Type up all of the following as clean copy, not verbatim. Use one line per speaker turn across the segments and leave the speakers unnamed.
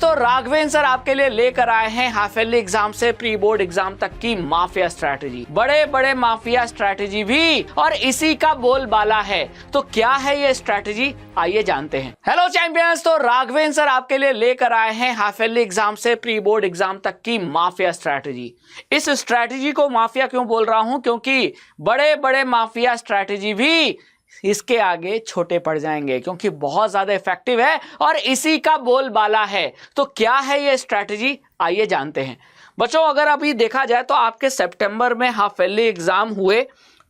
दोस्तों, राघवेंद्र सर आपके लिए लेकर आए हैं हाफ ईयरली एग्जाम से प्री बोर्ड एग्जाम तक की माफिया स्ट्रैटेजी। बड़े बड़े माफिया स्ट्रैटेजी भी और इसी का बोलबाला है। तो क्या है ये स्ट्रैटेजी, आइए जानते हैं। हेलो चैंपियंस, तो राघवेंद्र सर आपके लिए लेकर आए हैं हाफ ईयरली एग्जाम से प्री बोर्ड एग्जाम तक की माफिया स्ट्रैटेजी। इस स्ट्रैटेजी को माफिया क्यों बोल रहा हूं, क्योंकि बड़े बड़े माफिया स्ट्रैटेजी भी इसके आगे छोटे पड़ जाएंगे, क्योंकि बहुत ज्यादा इफेक्टिव है और इसी का बोलबाला है। तो क्या है ये स्ट्रैटेजी, आइए जानते हैं। बच्चों, अगर अभी देखा जाए तो आपके सितंबर में हाफ ईयरली एग्जाम हुए,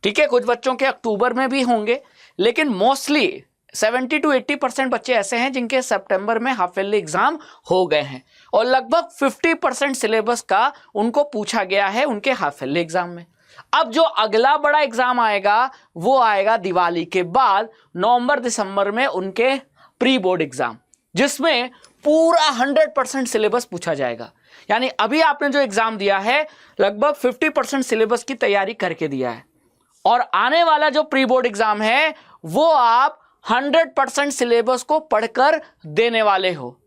ठीक है, कुछ बच्चों के अक्टूबर में भी होंगे, लेकिन मोस्टली 70 to 80% बच्चे ऐसे हैं जिनके सितंबर में हाफ ईयरली एग्जाम हो गए हैं और लगभग 50% सिलेबस का उनको पूछा गया है उनके हाफ ईयरली एग्जाम में। अब जो अगला बड़ा एग्जाम आएगा वो आएगा दिवाली के बाद, नवंबर दिसंबर में उनके प्री बोर्ड एग्जाम, जिसमें पूरा 100% सिलेबस पूछा जाएगा। यानी अभी आपने जो एग्जाम दिया है लगभग 50% सिलेबस की तैयारी करके दिया है और आने वाला जो प्री बोर्ड एग्जाम है वो आप 100% सिलेबस को पढ़कर देने वाले हो।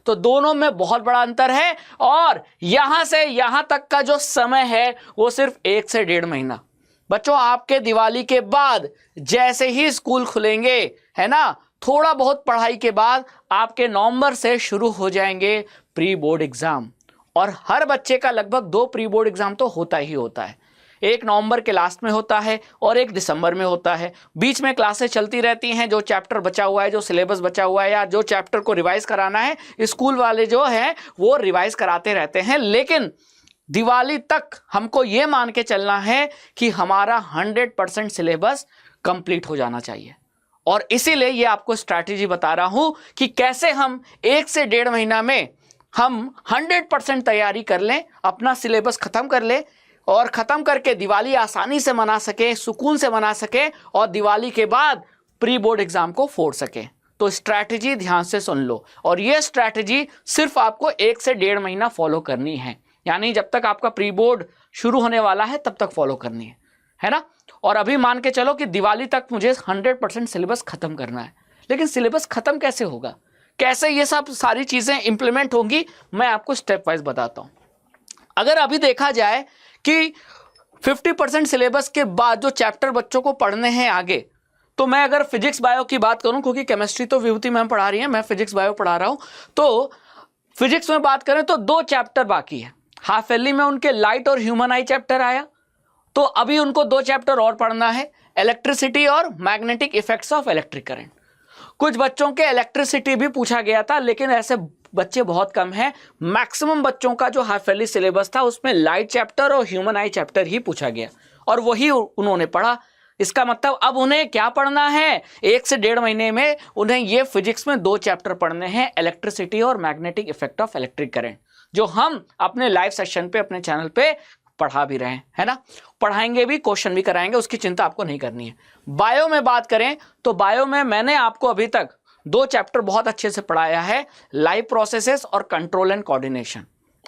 तो दोनों में बहुत बड़ा अंतर है और यहां से यहां तक का जो समय है वो सिर्फ 1 से 1.5 महीना। बच्चों, आपके दिवाली के बाद जैसे ही स्कूल खुलेंगे, है ना, थोड़ा बहुत पढ़ाई के बाद आपके नवंबर से शुरू हो जाएंगे प्री बोर्ड एग्जाम और हर बच्चे का लगभग 2 प्री बोर्ड एग्जाम तो होता ही होता है। एक नवंबर के लास्ट में होता है और एक दिसंबर में होता है। बीच में क्लासेस चलती रहती हैं, जो चैप्टर बचा हुआ है, जो सिलेबस बचा हुआ है या जो चैप्टर को रिवाइज कराना है, स्कूल वाले जो हैं वो रिवाइज कराते रहते हैं। लेकिन दिवाली तक हमको ये मान के चलना है कि हमारा 100% सिलेबस कंप्लीट हो जाना चाहिए और इसीलिए ये आपको स्ट्रैटेजी बता रहा हूं कि कैसे हम 1 से 1.5 महीना में हम 100% तैयारी कर लें, अपना सिलेबस खत्म कर लें और ख़त्म करके दिवाली आसानी से मना सके, सुकून से मना सके और दिवाली के बाद प्री बोर्ड एग्जाम को फोड़ सके। तो स्ट्रैटेजी ध्यान से सुन लो और ये स्ट्रैटेजी सिर्फ आपको 1 से 1.5 महीना फॉलो करनी है। यानी जब तक आपका प्री बोर्ड शुरू होने वाला है तब तक फॉलो करनी है ना। और अभी मान के चलो कि दिवाली तक मुझे 100% सिलेबस खत्म करना है, लेकिन सिलेबस खत्म कैसे होगा, कैसे ये सब सारी चीज़ें इंप्लीमेंट होंगी, मैं आपको स्टेप वाइज बताता हूँ। अगर अभी देखा जाए कि 50% सिलेबस के बाद जो चैप्टर बच्चों को पढ़ने हैं आगे, तो मैं अगर फिजिक्स बायो की बात करूं, क्योंकि केमिस्ट्री तो विभूति मैम पढ़ा रही है, मैं फिजिक्स बायो पढ़ा रहा हूं, तो फिजिक्स में बात करें तो 2 चैप्टर बाकी है। हाफ ईयरली में उनके लाइट और ह्यूमन आई चैप्टर आया, तो अभी उनको 2 चैप्टर और पढ़ना है, इलेक्ट्रिसिटी और magnetic effects of electric current. कुछ बच्चों के इलेक्ट्रिसिटी भी पूछा गया था, लेकिन ऐसे बच्चे बहुत कम हैं। मैक्सिमम बच्चों का जो हाफ ईयरली सिलेबस था उसमें लाइट चैप्टर और ह्यूमन आई चैप्टर ही पूछा गया और वही उन्होंने पढ़ा। इसका मतलब अब उन्हें क्या पढ़ना है, 1 से 1.5 महीने में उन्हें ये फिजिक्स में 2 चैप्टर पढ़ने हैं, इलेक्ट्रिसिटी और magnetic effect of electric current, जो हम अपने लाइव सेशन पे अपने चैनल पे पढ़ा भी रहे हैं, है ना, पढ़ाएंगे भी, क्वेश्चन भी कराएंगे, उसकी चिंता आपको नहीं करनी है। बायो में बात करें तो बायो में मैंने आपको अभी तक 2 चैप्टर बहुत अच्छे से पढ़ाया है, लाइव प्रोसेसेस और कंट्रोल एंड कोऑर्डिनेशन।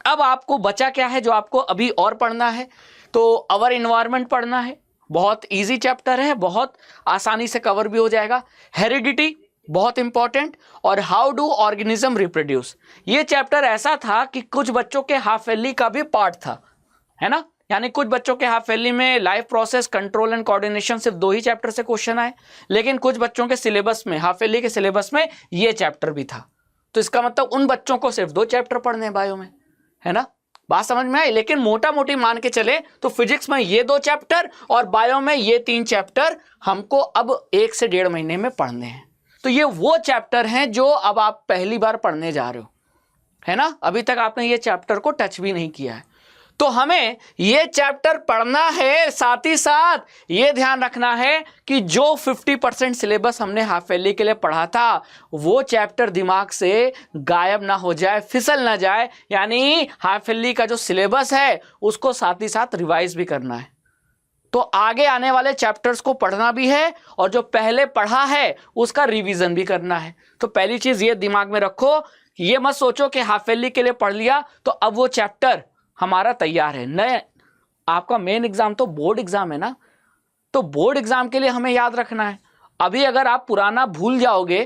अब आपको बचा क्या है जो आपको अभी और पढ़ना है, तो अवर इन्वायरमेंट पढ़ना है, बहुत इजी चैप्टर है, बहुत आसानी से कवर भी हो जाएगा। हेरिडिटी बहुत इंपॉर्टेंट और हाउ डू ऑर्गेनिज्म रिप्रोड्यूस, ये चैप्टर ऐसा था कि कुछ बच्चों के हाफ ईयरली का भी पार्ट था, है ना। यानी कुछ बच्चों के हाफ ईयरली में live process, control and coordination सिर्फ 2 ही चैप्टर से क्वेश्चन आए, लेकिन कुछ बच्चों के सिलेबस में, हाफ ईयरली के सिलेबस में ये चैप्टर भी था। तो इसका मतलब उन बच्चों को सिर्फ 2 चैप्टर पढ़ने हैं बायो में, है ना, बात समझ में आई। लेकिन मोटा मोटी मान के चले तो फिजिक्स में ये 2 चैप्टर और बायो में ये 3 चैप्टर हमको अब 1 से 1.5 महीने में पढ़ने हैं। तो ये वो चैप्टर हैं जो अब आप पहली बार पढ़ने जा रहे हो, है ना, अभी तक आपने ये चैप्टर को टच भी नहीं किया है। तो हमें ये चैप्टर पढ़ना है, साथ ही साथ ये ध्यान रखना है कि जो 50% सिलेबस हमने हाफ ईयरली के लिए पढ़ा था वो चैप्टर दिमाग से गायब ना हो जाए, फिसल ना जाए। यानी हाफ ईयरली का जो सिलेबस है उसको साथ ही साथ रिवाइज भी करना है। तो आगे आने वाले चैप्टर्स को पढ़ना भी है और जो पहले पढ़ा है उसका रिवीजन भी करना है। तो पहली चीज ये दिमाग में रखो, ये मत सोचो कि हाफ ईयरली के लिए पढ़ लिया तो अब वो चैप्टर हमारा तैयार है। नए आपका मेन एग्जाम तो बोर्ड एग्जाम है ना, तो बोर्ड एग्जाम के लिए हमें याद रखना है। अभी अगर आप पुराना भूल जाओगे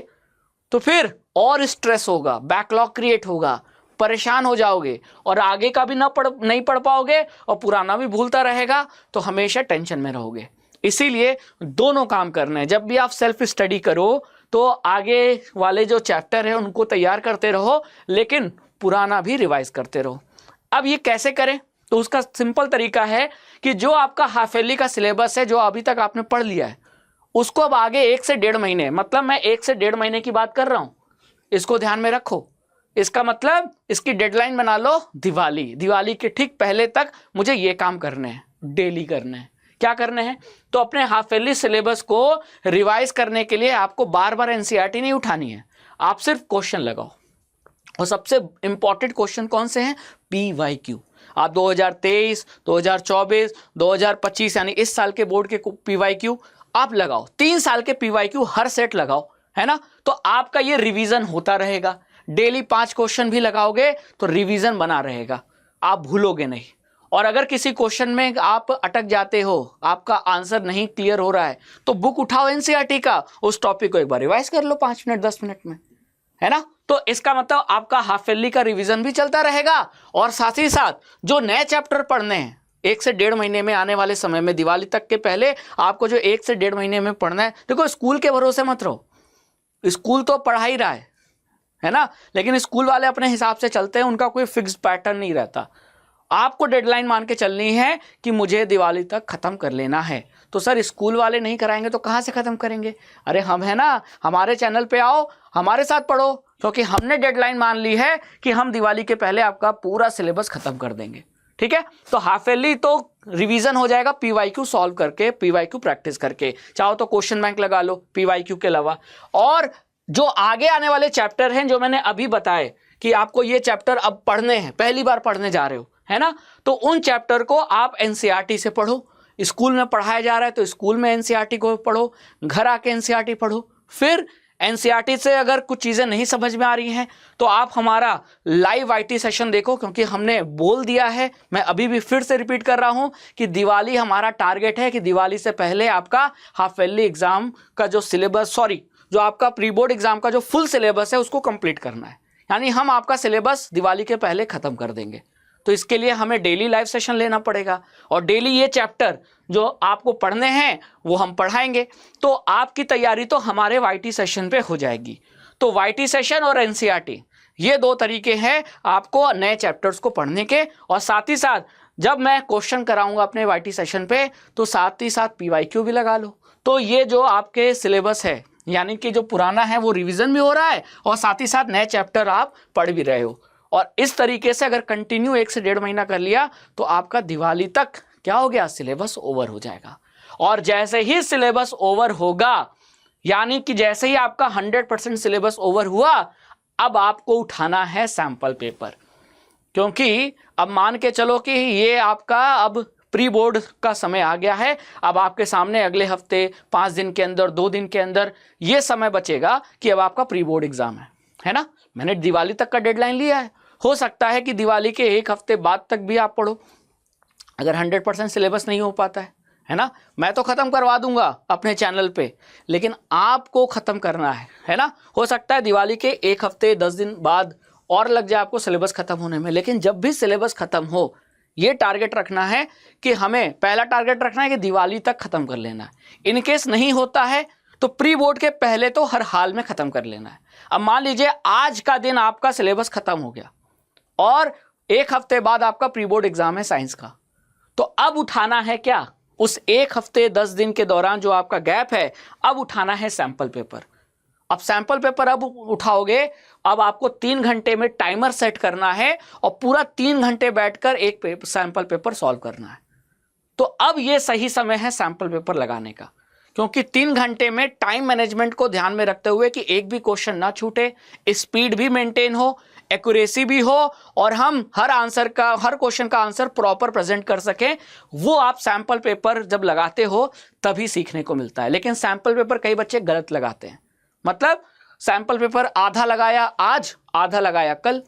तो फिर और स्ट्रेस होगा, बैकलॉग क्रिएट होगा, परेशान हो जाओगे और आगे का भी नहीं पढ़ पाओगे और पुराना भी भूलता रहेगा, तो हमेशा टेंशन में रहोगे। इसीलिए दोनों काम करने हैं। जब भी आप सेल्फ स्टडी करो तो आगे वाले जो चैप्टर है उनको तैयार करते रहो, लेकिन पुराना भी रिवाइज करते रहो। अब ये कैसे करें? तो उसका सिंपल तरीका है कि जो आपका हाफ ईयरली का सिलेबस है, जो अभी तक आपने पढ़ लिया है, उसको अब आगे 1 से 1.5 महीने, मतलब मैं 1 से 1.5 महीने की बात कर रहा हूं, इसको ध्यान में रखो। इसका मतलब इसकी डेडलाइन बना लो दिवाली के ठीक पहले तक मुझे ये काम करने हैं, डेली करने हैं। क्या करने हैं? तो अपने हाफ ईयरली सिलेबस को रिवाइज करने के लिए आपको बार बार एनसीईआरटी नहीं उठानी है, आप सिर्फ क्वेश्चन लगाओ। और सबसे इंपॉर्टेंट क्वेश्चन कौन से हैं? PYQ। आप 2023, 2024, 2025 यानी इस साल के बोर्ड के PYQ आप लगाओ, 3 साल के PYQ हर सेट लगाओ, है ना। तो आपका ये रिवीजन होता रहेगा। डेली 5 क्वेश्चन भी लगाओगे तो रिवीजन बना रहेगा, आप भूलोगे नहीं। और अगर किसी क्वेश्चन में आप अटक जाते हो, आपका आंसर नहीं क्लियर हो रहा है, तो बुक उठाओ एनसीईआरटी का, उस टॉपिक को एक बार रिवाइज कर लो 5 मिनट 10 मिनट में, है ना। तो इसका मतलब आपका हाफ ईयरली का रिवीजन भी चलता रहेगा और साथ ही साथ जो नए चैप्टर पढ़ने हैं 1 से 1.5 महीने में, आने वाले समय में दिवाली तक के पहले आपको जो 1 से 1.5 महीने में पढ़ना है। देखो, स्कूल के भरोसे मत रहो, स्कूल तो पढ़ा ही रहा है ना, लेकिन स्कूल वाले अपने हिसाब से चलते हैं, उनका कोई फिक्स पैटर्न नहीं रहता। आपको डेडलाइन मान के चलनी है कि मुझे दिवाली तक खत्म कर लेना है। तो सर स्कूल वाले नहीं कराएंगे तो कहाँ से खत्म करेंगे? अरे हम है ना, हमारे चैनल पे आओ, हमारे साथ पढ़ो, क्योंकि हमने डेडलाइन मान ली है कि हम दिवाली के पहले आपका पूरा सिलेबस खत्म कर देंगे। ठीक है, तो हाफ ईयरली तो रिवीजन हो जाएगा PYQ सॉल्व करके, PYQ प्रैक्टिस करके। चाहो तो क्वेश्चन बैंक लगा लो PYQ के अलावा। और जो आगे आने वाले चैप्टर हैं, जो मैंने अभी बताए कि आपको ये चैप्टर अब पढ़ने हैं, पहली बार पढ़ने जा रहे हो, है ना, तो उन चैप्टर को आप एनसीईआरटी से पढ़ो। स्कूल में पढ़ाया जा रहा है तो स्कूल में एनसीईआरटी को पढ़ो, घर आके एनसीईआरटी पढ़ो। फिर एनसीईआरटी से अगर कुछ चीज़ें नहीं समझ में आ रही हैं तो आप हमारा लाइव आईटी सेशन देखो, क्योंकि हमने बोल दिया है, मैं अभी भी फिर से रिपीट कर रहा हूं कि दिवाली हमारा टारगेट है कि दिवाली से पहले आपका हाफ ईयरली एग्जाम का जो सिलेबस, जो आपका प्री बोर्ड एग्जाम का जो फुल सिलेबस है उसको कंप्लीट करना है। यानी हम आपका सिलेबस दिवाली के पहले खत्म कर देंगे। तो इसके लिए हमें डेली लाइव सेशन लेना पड़ेगा और डेली ये चैप्टर जो आपको पढ़ने हैं वो हम पढ़ाएंगे। तो आपकी तैयारी तो हमारे वाईटी सेशन पे हो जाएगी। तो वाईटी सेशन और एनसीईआरटी, ये 2 तरीके हैं आपको नए चैप्टर्स को पढ़ने के। और साथ ही साथ जब मैं क्वेश्चन कराऊंगा अपने वाईटी सेशन पे, तो साथ ही साथ PYQ भी लगा लो। तो ये जो आपके सिलेबस है, यानी कि जो पुराना है वो रिवीजन भी हो रहा है और साथ ही साथ नए चैप्टर आप पढ़ भी रहे हो। और इस तरीके से अगर कंटिन्यू 1 से 1.5 महीना कर लिया तो आपका दिवाली तक क्या हो गया, सिलेबस ओवर हो जाएगा। और जैसे ही सिलेबस ओवर होगा, यानी कि जैसे ही आपका 100% सिलेबस ओवर हुआ, अब आपको उठाना है सैंपल पेपर। क्योंकि अब मान के चलो कि ये आपका अब प्री बोर्ड का समय आ गया है। अब आपके सामने अगले हफ्ते 5 दिन के अंदर, 2 दिन के अंदर ये समय बचेगा कि अब आपका प्री बोर्ड एग्जाम है ना। मैंने दिवाली तक का डेडलाइन लिया है, हो सकता है कि दिवाली के 1 हफ्ते बाद तक भी आप पढ़ो, अगर 100% सिलेबस नहीं हो पाता है ना। मैं तो ख़त्म करवा दूंगा अपने चैनल पे, लेकिन आपको ख़त्म करना है ना। हो सकता है दिवाली के 1 हफ्ते 10 दिन बाद और लग जाए आपको सिलेबस ख़त्म होने में, लेकिन जब भी सिलेबस ख़त्म हो, ये टारगेट रखना है कि हमें पहला टारगेट रखना है कि दिवाली तक ख़त्म कर लेना है। इनकेस नहीं होता है तो प्री बोर्ड के पहले तो हर हाल में ख़त्म कर लेना है। अब मान लीजिए आज का दिन आपका सिलेबस ख़त्म हो गया और 1 हफ्ते बाद आपका प्री बोर्ड एग्जाम है साइंस का, तो अब उठाना है क्या, उस 1 हफ्ते 10 दिन के दौरान जो आपका गैप है, अब उठाना है सैंपल पेपर। अब सैंपल पेपर अब उठाओगे, अब आपको 3 घंटे में टाइमर सेट करना है और पूरा 3 घंटे बैठकर एक सैंपल पेपर सॉल्व करना है। तो अब ये सही समय है सैंपल पेपर लगाने का, क्योंकि 3 घंटे में टाइम मैनेजमेंट को ध्यान में रखते हुए कि एक भी क्वेश्चन ना छूटे, स्पीड भी मेंटेन हो, एक्यूरेसी भी हो और हम हर क्वेश्चन का आंसर प्रॉपर प्रेजेंट कर सकें, वो आप सैंपल पेपर जब लगाते हो तभी सीखने को मिलता है। लेकिन सैंपल पेपर कई बच्चे गलत लगाते हैं, मतलब सैंपल पेपर आधा लगाया आज, आधा लगाया कल,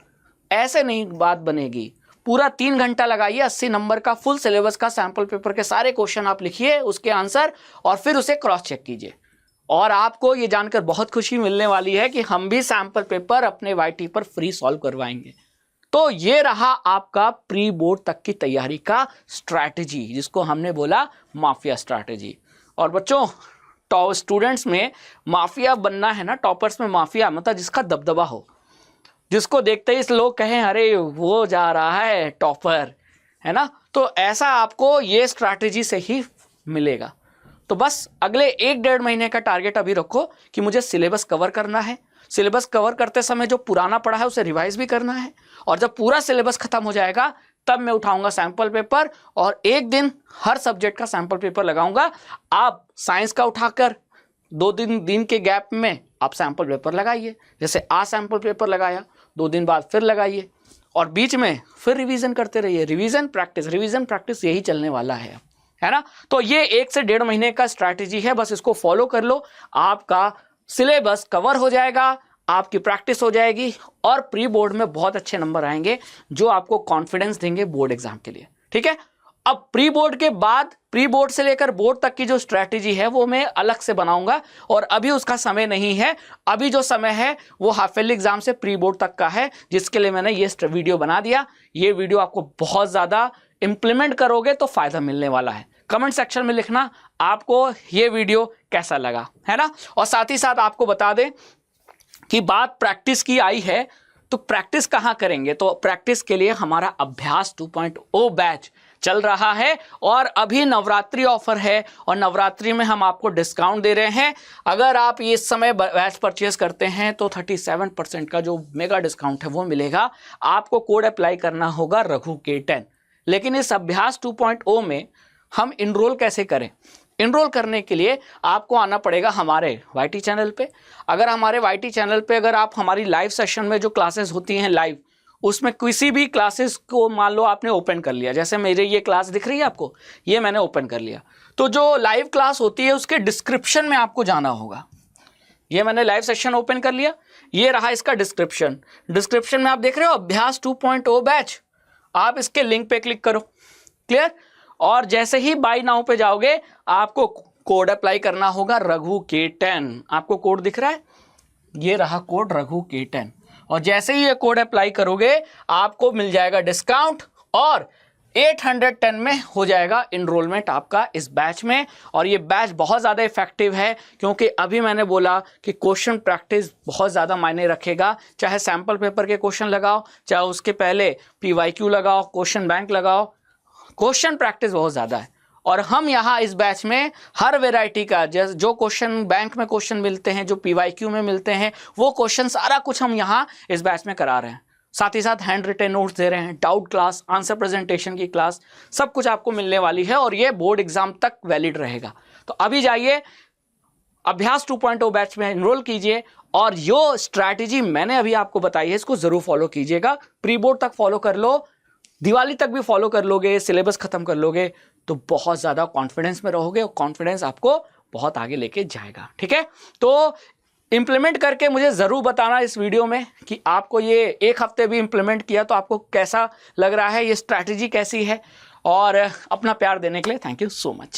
ऐसे नहीं बात बनेगी। पूरा 3 घंटा लगाइए, 80 नंबर का फुल सिलेबस का सैंपल पेपर के सारे क्वेश्चन आप लिखिए, उसके आंसर, और फिर उसे क्रॉस चेक कीजिए। और आपको ये जानकर बहुत खुशी मिलने वाली है कि हम भी सैंपल पेपर अपने वाईटी पर फ्री सॉल्व करवाएंगे। तो ये रहा आपका प्री बोर्ड तक की तैयारी का स्ट्रैटेजी, जिसको हमने बोला माफिया स्ट्रैटेजी। और बच्चों, टॉप स्टूडेंट्स में माफिया बनना है ना, टॉपर्स में माफिया मतलब जिसका दबदबा हो, जिसको देखते ही लोग कहें अरे वो जा रहा है टॉपर, है ना। तो ऐसा आपको ये स्ट्रैटेजी से ही मिलेगा। तो बस अगले 1-1.5 महीने का टारगेट अभी रखो कि मुझे सिलेबस कवर करना है। सिलेबस कवर करते समय जो पुराना पढ़ा है उसे रिवाइज भी करना है, और जब पूरा सिलेबस खत्म हो जाएगा तब मैं उठाऊंगा सैंपल पेपर, और एक दिन हर सब्जेक्ट का सैंपल पेपर लगाऊंगा। आप साइंस का उठाकर 2 दिन के गैप में आप सैंपल पेपर लगाइए, जैसे आज सैंपल पेपर लगाया, 2 दिन बाद फिर लगाइए, और बीच में फिर रिवीजन करते रहिए। रिवीजन प्रैक्टिस यही चलने वाला है ना। तो ये 1 से 1.5 महीने का स्ट्रैटेजी है, बस इसको फॉलो कर लो, आपका सिलेबस कवर हो जाएगा, आपकी प्रैक्टिस हो जाएगी, और प्री बोर्ड में बहुत अच्छे नंबर आएंगे जो आपको कॉन्फिडेंस देंगे बोर्ड एग्जाम के लिए। ठीक है, अब प्री बोर्ड के बाद, प्री बोर्ड से लेकर बोर्ड तक की जो स्ट्रैटेजी है वो मैं अलग से बनाऊंगा, और अभी उसका समय नहीं है। अभी जो समय है वो हाफ ईयरली एग्जाम से प्री बोर्ड तक का है, जिसके लिए मैंने ये वीडियो बना दिया। ये वीडियो आपको बहुत ज़्यादा इंप्लीमेंट करोगे तो फायदा मिलने वाला है। कमेंट सेक्शन में लिखना आपको ये वीडियो कैसा लगा, है ना। और साथ ही साथ आपको बता दें कि बात प्रैक्टिस की आई है, तो प्रैक्टिस कहाँ करेंगे, तो प्रैक्टिस के लिए हमारा अभ्यास 2.0 बैच चल रहा है, और अभी नवरात्रि ऑफर है, और नवरात्रि में हम आपको डिस्काउंट दे रहे हैं। अगर आप इस समय बैच परचेज करते हैं तो 37% का जो मेगा डिस्काउंट है वो मिलेगा। आपको कोड अप्लाई करना होगा रघु K10। लेकिन इस अभ्यास 2.0 में हम इनरोल कैसे करें? इनरोल करने के लिए आपको आना पड़ेगा हमारे YT चैनल पे। अगर हमारे YT चैनल पे अगर आप हमारी लाइव सेशन में जो क्लासेस होती हैं लाइव, उसमें किसी भी क्लासेस को मान लो आपने ओपन कर लिया, जैसे मेरे ये क्लास दिख रही है आपको, ये मैंने ओपन कर लिया, तो जो लाइव क्लास होती है उसके डिस्क्रिप्शन में आपको जाना होगा। ये मैंने लाइव सेशन ओपन कर लिया, ये रहा इसका डिस्क्रिप्शन। डिस्क्रिप्शन में आप देख रहे हो अभ्यास 2.0 बैच, आप इसके लिंक पे क्लिक करो। क्लियर? और जैसे ही बाय नाउ पे जाओगे आपको कोड अप्लाई करना होगा रघु K10। आपको कोड दिख रहा है, ये रहा कोड रघु K10, और जैसे ही ये कोड अप्लाई करोगे आपको मिल जाएगा डिस्काउंट, और 810 में हो जाएगा इनरोलमेंट आपका इस बैच में। और ये बैच बहुत ज़्यादा इफेक्टिव है, क्योंकि अभी मैंने बोला कि क्वेश्चन प्रैक्टिस बहुत ज़्यादा मायने रखेगा। चाहे सैम्पल पेपर के क्वेश्चन लगाओ, चाहे उसके पहले PYQ लगाओ, क्वेश्चन बैंक लगाओ, क्वेश्चन प्रैक्टिस बहुत ज़्यादा है। और हम यहाँ इस बैच में हर वैरायटी का, जैसे जो क्वेश्चन बैंक में क्वेश्चन मिलते हैं, जो PYQ में मिलते हैं, वो क्वेश्चन सारा कुछ हम यहाँ इस बैच में करा रहे हैं। साथ ही साथ हैंड रिटन नोट्स दे रहे हैं, डाउट क्लास, आंसर प्रेजेंटेशन की क्लास, सब कुछ आपको मिलने वाली है, और ये बोर्ड एग्जाम तक वैलिड रहेगा। तो अभी जाइए अभ्यास 2.0 बैच में एनरोल कीजिए, और जो स्ट्रैटेजी मैंने अभी आपको बताई है इसको ज़रूर फॉलो कीजिएगा। प्री बोर्ड तक फॉलो कर लो, दिवाली तक भी फॉलो कर लोगे, सिलेबस खत्म कर लोगे तो बहुत ज़्यादा कॉन्फिडेंस में रहोगे, और कॉन्फिडेंस आपको बहुत आगे लेके जाएगा। ठीक है, तो इम्प्लीमेंट करके मुझे ज़रूर बताना इस वीडियो में कि आपको ये 1 हफ्ते भी इम्प्लीमेंट किया तो आपको कैसा लग रहा है, ये स्ट्रैटेजी कैसी है। और अपना प्यार देने के लिए थैंक यू सो मच।